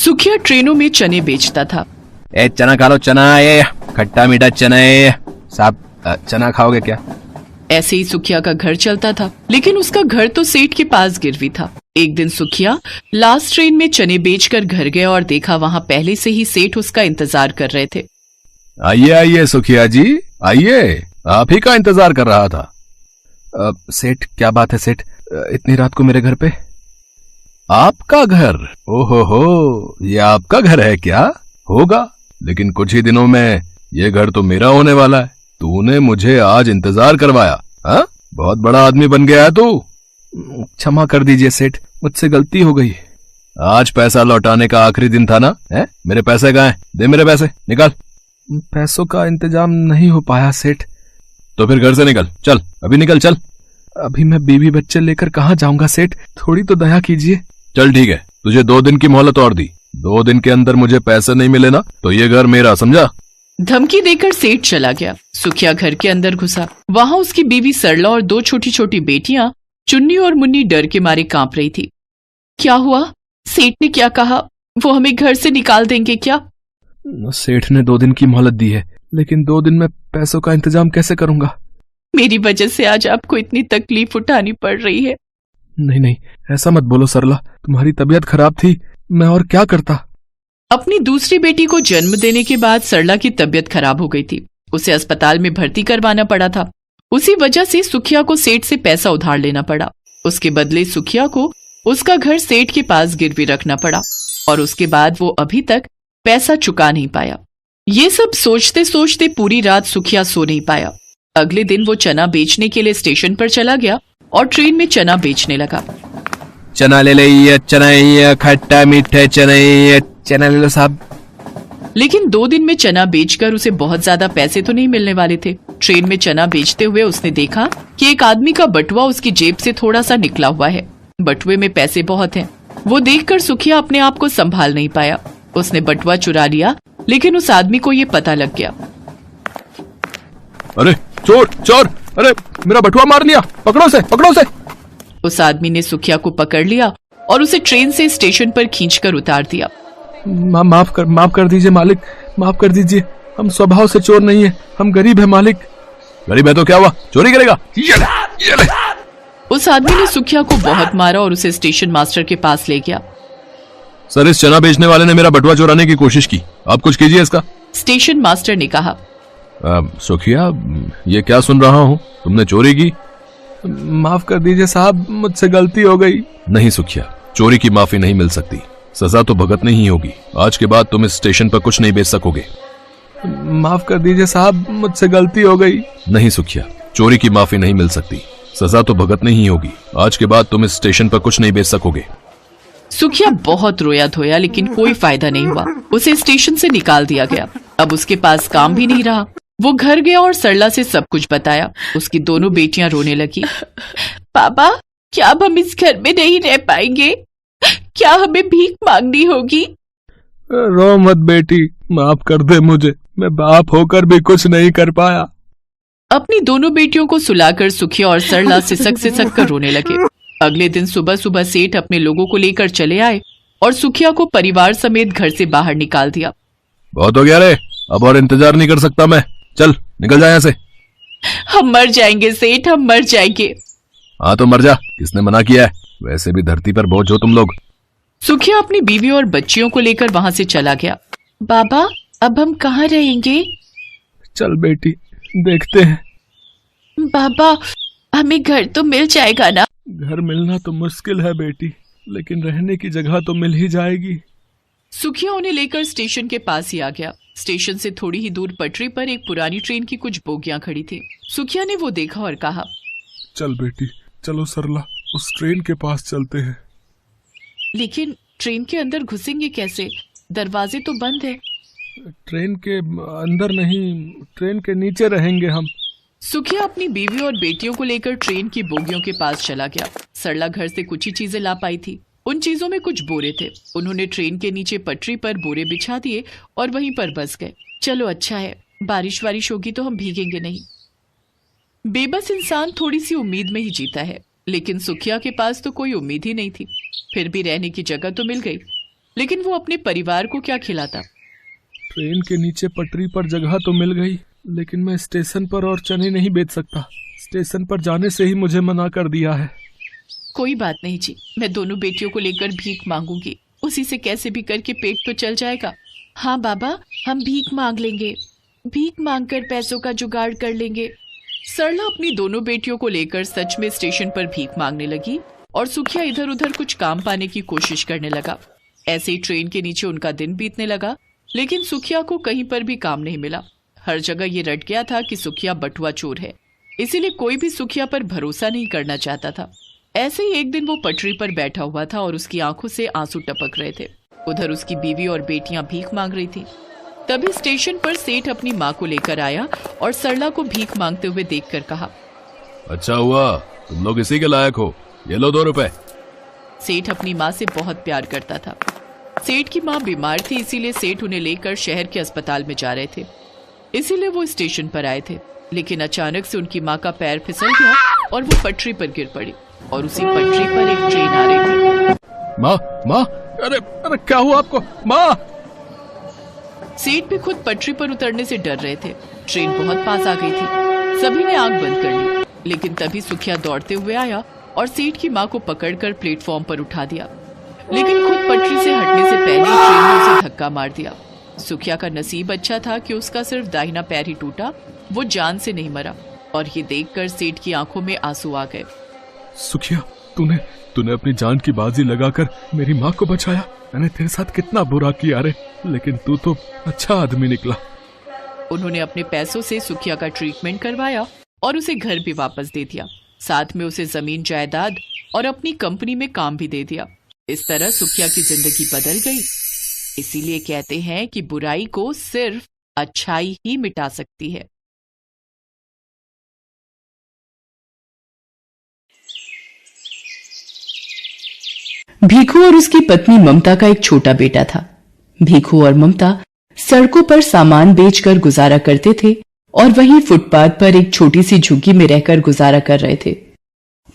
सुखिया ट्रेनों में चने बेचता था। ए चना खा लो, चना ये खट्टा मीठा चना है साहब, चना खाओगे क्या? ऐसे ही सुखिया का घर चलता था, लेकिन उसका घर तो सेठ के पास गिरवी था। एक दिन सुखिया लास्ट ट्रेन में चने बेचकर घर गया और देखा वहां पहले से ही सेठ उसका इंतजार कर रहे थे। आइए आइए सुखिया जी, आइए, आप ही का इंतजार कर रहा था। सेठ, क्या बात है सेठ, इतनी रात को मेरे घर पे? आपका घर? ओहो हो, ये आपका घर है क्या? होगा, लेकिन कुछ ही दिनों में ये घर तो मेरा होने वाला है। तूने मुझे आज इंतजार करवाया, हाँ? बहुत बड़ा आदमी बन गया है तू। क्षमा कर दीजिए सेठ, मुझसे गलती हो गई। आज पैसा लौटाने का आखिरी दिन था ना? है? मेरे पैसे कहाँ हैं? दे मेरे पैसे, निकाल। पैसों का इंतजाम नहीं हो पाया सेठ। तो फिर घर से निकल, चल अभी निकल, चल। अभी मैं बीवी बच्चे लेकर कहाँ जाऊंगा सेठ, थोड़ी तो दया कीजिए। चल ठीक है, तुझे 2 दिन की मोहलत और दी। 2 दिन के अंदर मुझे पैसे नहीं मिले ना तो ये घर मेरा, समझा? धमकी देकर सेठ चला गया। सुखिया घर के अंदर घुसा। वहां उसकी बीवी सरला और 2 छोटी छोटी बेटियां चुन्नी और मुन्नी डर के मारे कांप रही थी। क्या हुआ? सेठ ने क्या कहा? वो हमें घर से निकाल देंगे क्या? सेठ ने 2 दिन की मोहलत दी है, लेकिन 2 दिन में पैसों का इंतजाम कैसे करूंगा? मेरी वजह से आज आपको इतनी तकलीफ उठानी पड़ रही है। नहीं नहीं, ऐसा मत बोलो सरला, तुम्हारी तबीयत खराब थी, मैं और क्या करता। अपनी दूसरी बेटी को जन्म देने के बाद सरला की तबीयत खराब हो गई थी। उसे अस्पताल में भर्ती करवाना पड़ा था। उसी वजह से सुखिया को सेठ से पैसा उधार लेना पड़ा। उसके बदले सुखिया को उसका घर सेठ के पास गिरवी रखना पड़ा और उसके बाद वो अभी तक पैसा चुका नहीं पाया। ये सब सोचते सोचते पूरी रात सुखिया सो नहीं पाया। अगले दिन वो चना बेचने के लिए स्टेशन पर चला गया और ट्रेन में चना बेचने लगा। चना ले लो, चना ये खट्टा मीठा चना, ये चना ले लो साहब। लेकिन 2 दिन में चना बेचकर उसे बहुत ज्यादा पैसे तो नहीं मिलने वाले थे। ट्रेन में चना बेचते हुए उसने देखा कि एक आदमी का बटुआ उसकी जेब से थोड़ा सा निकला हुआ है। बटुए में पैसे बहुत हैं। वो देखकर सुखिया अपने आप को संभाल नहीं पाया। उसने बटुआ चुरा लिया, लेकिन उस आदमी को ये पता लग गया। अरे चोर चोर, अरे मेरा बटुआ मार लिया, पकड़ो से, पकड़ो से। उस आदमी ने सुखिया को पकड़ लिया और उसे ट्रेन से स्टेशन पर खींचकर उतार दिया। माफ कर दीजिए मालिक, माफ कर दीजिए, हम स्वभाव से चोर नहीं है, हम गरीब है मालिक। गरीब है तो क्या हुआ, चोरी करेगा? ये ले। उस आदमी ने सुखिया को बहुत मारा और उसे स्टेशन मास्टर के पास ले गया। सर, इस चना बेचने वाले ने मेरा बटुआ चुराने की कोशिश की, आप कुछ कीजिए इसका। स्टेशन मास्टर ने कहा। सुखिया, ये क्या सुन रहा हूँ, तुमने चोरी की? माफ कर दीजिए साहब, मुझसे गलती हो गई। नहीं सुखिया, चोरी की माफी नहीं मिल सकती, सजा तो भुगतनी ही होगी। आज के बाद तुम इस स्टेशन पर कुछ नहीं बेच सकोगे। माफ कर दीजिए साहब, मुझसे गलती हो गई। नहीं सुखिया, चोरी की माफी नहीं मिल सकती, सजा तो भुगतनी ही होगी। आज के बाद तुम इस स्टेशन पर कुछ नहीं बेच सकोगे। सुखिया बहुत रोया धोया, लेकिन कोई फायदा नहीं हुआ। उसे स्टेशन से निकाल दिया गया। अब उसके पास काम भी नहीं रहा। वो घर गया और सरला से सब कुछ बताया। उसकी दोनों बेटियां रोने लगी। पापा, क्या अब हम इस घर में नहीं रह पाएंगे? क्या हमें भीख मांगनी होगी? रो मत बेटी, माफ कर दे मुझे, मैं बाप होकर भी कुछ नहीं कर पाया। अपनी दोनों बेटियों को सुलाकर सुखिया और सरला सिसक कर रोने लगे। अगले दिन सुबह सुबह सेठ अपने लोगों को लेकर चले आए और सुखिया को परिवार समेत घर से बाहर निकाल दिया। बहुत हो गया रे, अब और इंतजार नहीं कर सकता मैं, चल निकल जा यहाँ से। हम मर जाएंगे सेठ, हम मर जाएंगे। हाँ तो मर जा, किसने मना किया है, वैसे भी धरती पर बोझ हो तुम लोग। सुखिया अपनी बीवी और बच्चियों को लेकर वहां से चला गया। बाबा, अब हम कहाँ रहेंगे? चल बेटी, देखते हैं। बाबा, हमें घर तो मिल जाएगा ना? घर मिलना तो मुश्किल है बेटी, लेकिन रहने की जगह तो मिल ही जाएगी। सुखिया उन्हें लेकर स्टेशन के पास ही आ गया। स्टेशन से थोड़ी ही दूर पटरी पर एक पुरानी ट्रेन की कुछ बोगियां खड़ी थी। सुखिया ने वो देखा और कहा, चल बेटी, चलो सरला, उस ट्रेन के पास चलते हैं। लेकिन ट्रेन के अंदर घुसेंगे कैसे? दरवाजे तो बंद है। ट्रेन के अंदर नहीं, ट्रेन के नीचे रहेंगे हम। सुखिया अपनी बीवी और बेटियों को लेकर ट्रेन की बोगियों के पास चला गया। सरला घर से कुछ ही चीजें ला पाई थी। उन चीजों में कुछ बोरे थे। उन्होंने ट्रेन के नीचे पटरी पर बोरे बिछा दिए और वहीं पर बस गए। चलो अच्छा है, बारिश वारिश होगी तो हम भीगेंगे नहीं। बेबस इंसान थोड़ी सी उम्मीद में ही जीता है, लेकिन सुखिया के पास तो कोई उम्मीद ही नहीं थी। फिर भी रहने की जगह तो मिल गई। लेकिन वो अपने परिवार को क्या खिलाता। ट्रेन के नीचे पटरी पर जगह तो मिल गई, लेकिन मैं स्टेशन पर और चने नहीं बेच सकता। स्टेशन पर जाने से ही मुझे मना कर दिया है। कोई बात नहीं जी, मैं दोनों बेटियों को लेकर भीख मांगूंगी, उसी से कैसे भी करके पेट तो चल जाएगा। हाँ बाबा, हम भीख मांग लेंगे, भीख मांगकर पैसों का जुगाड़ कर लेंगे। सरला अपनी दोनों बेटियों को लेकर सच में स्टेशन पर भीख मांगने लगी और सुखिया इधर उधर कुछ काम पाने की कोशिश करने लगा। ऐसे ही ट्रेन के नीचे उनका दिन बीतने लगा, लेकिन सुखिया को कहीं पर भी काम नहीं मिला। हर जगह ये रट गया था कि सुखिया बटुआ चोर है, इसीलिए कोई भी सुखिया पर भरोसा नहीं करना चाहता था। ऐसे ही एक दिन वो पटरी पर बैठा हुआ था और उसकी आंखों से आंसू टपक रहे थे। उधर उसकी बीवी और बेटियां भीख मांग रही थी। तभी स्टेशन पर सेठ अपनी माँ को लेकर आया और सरला को भीख मांगते हुए देखकर कहा, अच्छा हुआ तुम लोग इसी के लायक हो, ये लो 2 रुपए। सेठ अपनी माँ से बहुत प्यार करता था। सेठ की माँ बीमार थी, इसीलिए सेठ उन्हें लेकर शहर के अस्पताल में जा रहे थे, इसीलिए वो स्टेशन पर आए थे। लेकिन अचानक से उनकी माँ का पैर फिसल गया और वो पटरी पर गिर पड़ी और उसी पटरी पर एक ट्रेन आ रही थी। माँ, अरे क्या हुआ आपको माँ? सेठ भी खुद पटरी पर उतरने से डर रहे थे। ट्रेन बहुत पास आ गई थी, सभी ने आंख बंद कर ली, लेकिन तभी सुखिया दौड़ते हुए आया और सेठ की माँ को पकड़कर प्लेटफॉर्म पर उठा दिया। लेकिन खुद पटरी से हटने से पहले ट्रेन ने उसे धक्का मार दिया। सुखिया का नसीब अच्छा था कि उसका सिर्फ दाहिना पैर ही टूटा, वो जान से नहीं मरा। और ये देखकर सेठ की आंखों में आंसू आ गए। सुखिया, तूने अपनी जान की बाजी लगाकर मेरी माँ को बचाया। मैंने तेरे साथ कितना बुरा किया रे, लेकिन तू तो अच्छा आदमी निकला। उन्होंने अपने पैसों से सुखिया का ट्रीटमेंट करवाया और उसे घर भी वापस दे दिया, साथ में उसे जमीन जायदाद और अपनी कंपनी में काम भी दे दिया। इस तरह सुखिया की जिंदगी बदल गई। इसीलिए कहते हैं कि बुराई को सिर्फ अच्छाई ही मिटा सकती है। भीखू और उसकी पत्नी ममता का एक छोटा बेटा था। भीखू और ममता सड़कों पर सामान बेचकर गुजारा करते थे और वहीं फुटपाथ पर एक छोटी सी झुग्गी में रहकर गुजारा कर रहे थे।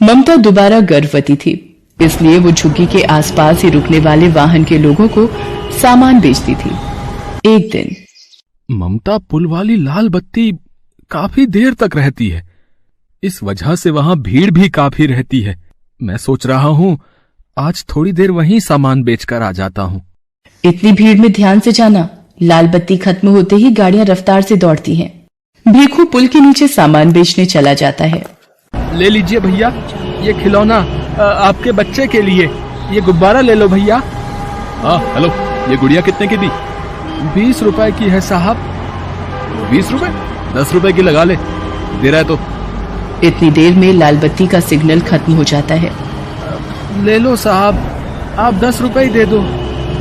ममता दोबारा गर्भवती थी, इसलिए वो झुग्गी के आसपास ही रुकने वाले वाहन के लोगों को सामान बेचती थी। एक दिन ममता पुल वाली लाल बत्ती काफी देर तक रहती है, इस वजह से वहां भीड़ भी काफी रहती है। मैं सोच रहा हूँ आज थोड़ी देर वहीं सामान बेचकर आ जाता हूँ। इतनी भीड़ में ध्यान से जाना, लाल बत्ती खत्म होते ही गाड़ियां रफ्तार से दौड़ती हैं। भीखू पुल के नीचे सामान बेचने चला जाता है। ले लीजिए भैया, ये खिलौना आपके बच्चे के लिए, ये गुब्बारा ले लो भैया। हाँ हेलो, ये गुड़िया कितने की दी? 20 रुपए की है साहब। 20 रुपए? 10 रुपए की लगा ले, दे रहा है तो। इतनी देर में लाल बत्ती का सिग्नल खत्म हो जाता है। ले लो साहब, आप 10 रुपए ही दे दो।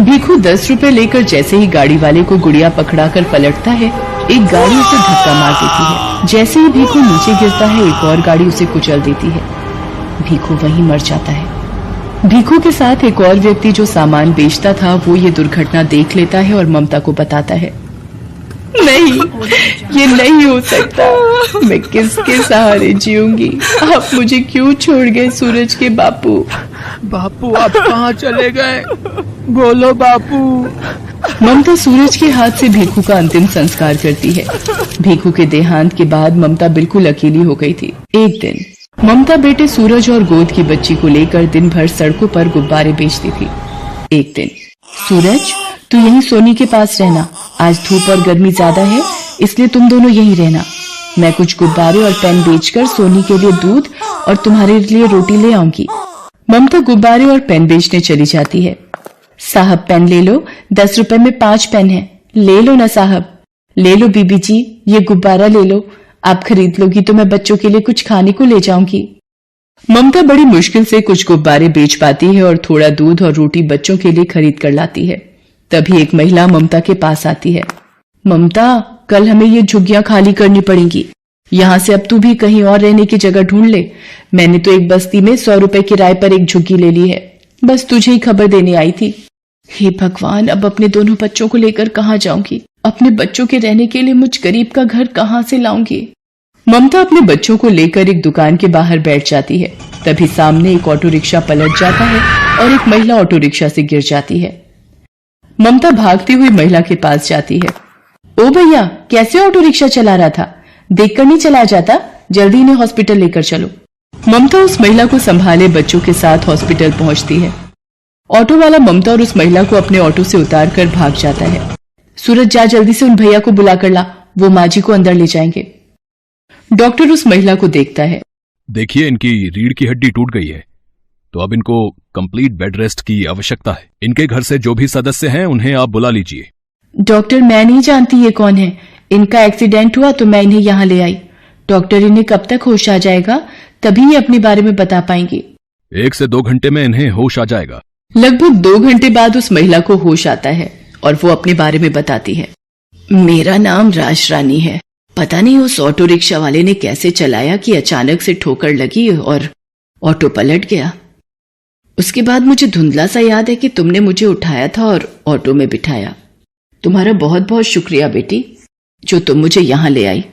भीखू 10 रुपए लेकर जैसे ही गाड़ी वाले को गुड़िया पकड़ाकर पलटता है, एक गाड़ी उसे धक्का मार देती है। जैसे ही भीखू नीचे गिरता है, एक और गाड़ी उसे कुचल देती है। भीखू वहीं मर जाता है। भीखू के साथ एक और व्यक्ति जो सामान बेचता था, वो ये दुर्घटना देख लेता है और ममता को बताता है, नहीं, ये नहीं हो सकता। मैं किसके सहारे जीऊंगी? आप मुझे क्यों छोड़ गए सूरज के बापू? बापू आप कहाँ चले गए? बोलो बापू। ममता सूरज के हाथ से भीखू का अंतिम संस्कार करती है। भीखू के देहांत के बाद ममता बिल्कुल अकेली हो गई थी। एक दिन ममता बेटे सूरज और गोद की बच्ची को लेकर दिन भर सड़कों पर गुब्बारे बेचती थी। एक दिन, सूरज तू यहीं सोनी के पास रहना, आज धूप और गर्मी ज्यादा है, इसलिए तुम दोनों यहीं रहना। मैं कुछ गुब्बारे और पेन बेचकर सोनी के लिए दूध और तुम्हारे लिए रोटी ले आऊंगी। ममता गुब्बारे और पेन बेचने चली जाती है। साहब पेन ले लो, 10 रुपए में 5 पेन है, ले लो ना साहब। ले लो बीबी जी, ये गुब्बारा ले लो, आप खरीद लोगी तो मैं बच्चों के लिए कुछ खाने को ले जाऊंगी। ममता बड़ी मुश्किल से कुछ गुब्बारे बेच पाती है और थोड़ा दूध और रोटी बच्चों के लिए खरीद कर लाती है। तभी एक महिला ममता के पास आती है। ममता, कल हमें ये झुग्गियां खाली करनी पड़ेंगी, यहाँ से अब तू भी कहीं और रहने की जगह ढूंढ ले। मैंने तो एक बस्ती में 100 रुपए किराए पर एक झुग्गी ले ली है, बस तुझे ही खबर देने आई थी। हे भगवान, अब अपने दोनों बच्चों को लेकर कहाँ जाऊंगी? अपने बच्चों के रहने के लिए मुझ गरीब का घर कहाँ से लाऊंगी? ममता अपने बच्चों को लेकर एक दुकान के बाहर बैठ जाती है। तभी सामने एक ऑटो रिक्शा पलट जाता है और एक महिला ऑटो रिक्शा से गिर जाती है। ममता भागती हुई महिला के पास जाती है। ओ भैया, कैसे ऑटो रिक्शा चला रहा था? देखकर नहीं चला जाता? जल्दी इन्हें हॉस्पिटल लेकर चलो। ममता उस महिला को संभाले बच्चों के साथ हॉस्पिटल पहुंचती है। ऑटो वाला ममता और उस महिला को अपने ऑटो से उतार कर भाग जाता है। सूरज, जा जल्दी से उन भैया को बुला कर ला, वो माँ जी को अंदर ले जाएंगे। डॉक्टर उस महिला को देखता है। देखिए, इनकी रीढ़ की हड्डी टूट गई है, तो अब इनको कंप्लीट बेड रेस्ट की आवश्यकता है। इनके घर से जो भी सदस्य हैं उन्हें आप बुला लीजिए। डॉक्टर, मैं नहीं जानती ये कौन है। इनका एक्सीडेंट हुआ तो मैं इन्हें यहाँ ले आई। डॉक्टर, इन्हें कब तक होश आ जाएगा? तभी ये अपने बारे में बता पाएंगे। 1 से 2 घंटे में इन्हें होश आ जाएगा। लगभग 2 घंटे बाद उस महिला को होश आता है और वो अपने बारे में बताती है। मेरा नाम राज रानी है। पता नहीं उस ऑटो रिक्शा वाले ने कैसे चलाया कि अचानक से ठोकर लगी और ऑटो पलट गया। उसके बाद मुझे धुंधला सा याद है कि तुमने मुझे उठाया था और ऑटो में बिठाया। तुम्हारा बहुत बहुत शुक्रिया बेटी, जो तुम मुझे यहाँ ले आई।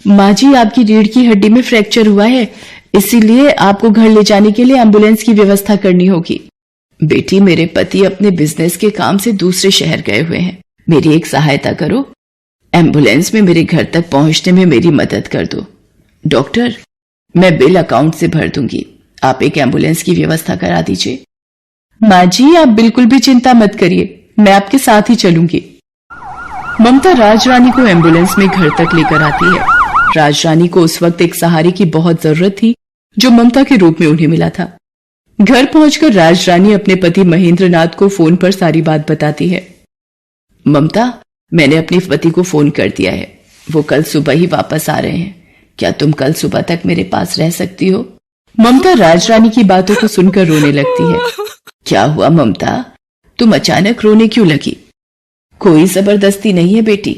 माँ जी, आपकी रीढ़ की हड्डी में फ्रैक्चर हुआ है, इसीलिए आपको घर ले जाने के लिए एम्बुलेंस की व्यवस्था करनी होगी। बेटी, मेरे पति अपने बिजनेस के काम से दूसरे शहर गए हुए हैं। मेरी एक सहायता करो, एम्बुलेंस में मेरे घर तक पहुंचने में मेरी मदद कर दो। डॉक्टर, मैं बिल अकाउंट से भर दूंगी, आप एक एम्बुलेंस की व्यवस्था करा दीजिए। माँ जी, आप बिल्कुल भी चिंता मत करिए, मैं आपके साथ ही चलूंगी। ममता राज रानी को एम्बुलेंस में घर तक लेकर आती है। राज रानी को उस वक्त एक सहारे की बहुत जरूरत थी, जो ममता के रूप में उन्हें मिला था। घर पहुंचकर राज रानी अपने पति महेंद्र नाथ को फोन पर सारी बात बताती है। ममता, मैंने अपने पति को फोन कर दिया है, वो कल सुबह ही वापस आ रहे हैं। क्या तुम कल सुबह तक मेरे पास रह सकती हो? ममता राज रानी की बातों को सुनकर रोने लगती है। क्या हुआ ममता, तुम अचानक रोने क्यों लगी? कोई जबरदस्ती नहीं है बेटी,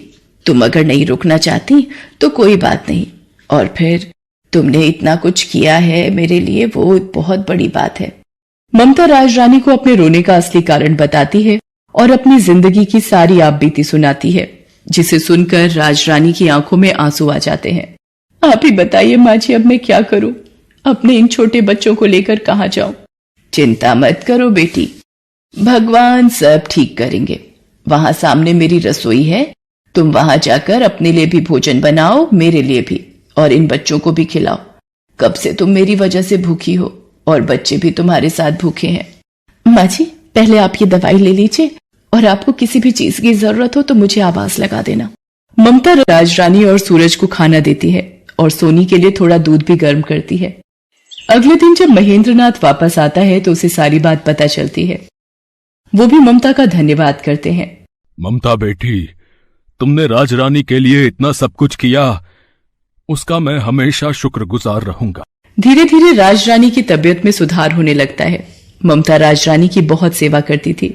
तुम अगर नहीं रुकना चाहती तो कोई बात नहीं। और फिर तुमने इतना कुछ किया है मेरे लिए, वो बहुत बड़ी बात है। ममता राज रानी को अपने रोने का असली कारण बताती है और अपनी जिंदगी की सारी आपबीती सुनाती है, जिसे सुनकर राज रानी की आंखों में आंसू आ जाते हैं। आप ही बताइए माँ जी, अब मैं क्या करूं? अपने इन छोटे बच्चों को लेकर कहाँ जाऊं? चिंता मत करो बेटी, भगवान सब ठीक करेंगे। वहां सामने मेरी रसोई है, तुम वहां जाकर अपने लिए भी भोजन बनाओ, मेरे लिए भी, और इन बच्चों को भी खिलाओ। कब से तुम मेरी वजह से भूखी हो और बच्चे भी तुम्हारे साथ भूखे हैं। माँ जी, पहले आप ये दवाई ले लीजिए और आपको किसी भी चीज की जरूरत हो तो मुझे आवाज लगा देना। ममता राज रानी और सूरज को खाना देती है और सोनी के लिए थोड़ा दूध भी गर्म करती है। अगले दिन जब महेंद्र नाथ वापस आता है तो उसे सारी बात पता चलती है। वो भी ममता का धन्यवाद करते हैं। ममता बेटी, तुमने राज रानी के लिए इतना सब कुछ किया, उसका मैं हमेशा शुक्रगुजार रहूंगा। धीरे धीरे राज रानी की तबीयत में सुधार होने लगता है। ममता राज रानी की बहुत सेवा करती थी।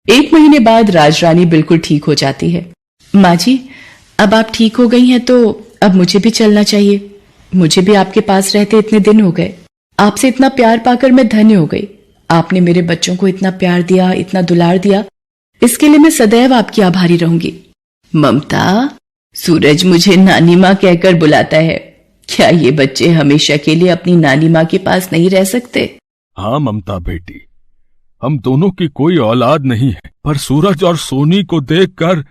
1 महीने बाद राज रानी बिल्कुल ठीक हो जाती है। माँ जी, अब आप ठीक हो गई हैं तो अब मुझे भी चलना चाहिए। मुझे भी आपके पास रहते इतने दिन हो गए। आपसे इतना प्यार पाकर मैं धन्य हो गई। आपने मेरे बच्चों को इतना प्यार दिया, इतना दुलार दिया, इसके लिए मैं सदैव आपकी आभारी रहूंगी। ममता, सूरज मुझे नानी माँ कहकर बुलाता है। क्या ये बच्चे हमेशा के लिए अपनी नानी माँ के पास नहीं रह सकते? हाँ ममता बेटी, हम दोनों की कोई औलाद नहीं है, पर सूरज और सोनी को देखकर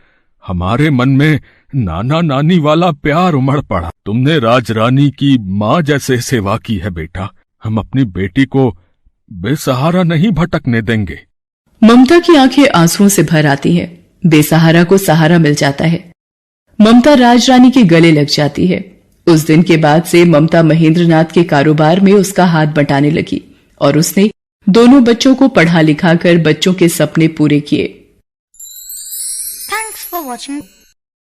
हमारे मन में नाना नानी वाला प्यार उमड़ पड़ा। तुमने राज रानी की माँ जैसे सेवा की है बेटा। हम अपनी बेटी को बेसहारा नहीं भटकने देंगे। ममता की आंखें आंसुओं से भर आती हैं। बेसहारा को सहारा मिल जाता है। ममता राज रानी के गले लग जाती है। उस दिन के बाद से ममता महेंद्र नाथ के कारोबार में उसका हाथ बटाने लगी और उसने दोनों बच्चों को पढ़ा लिखा कर बच्चों के सपने पूरे किए। Thanks for watching.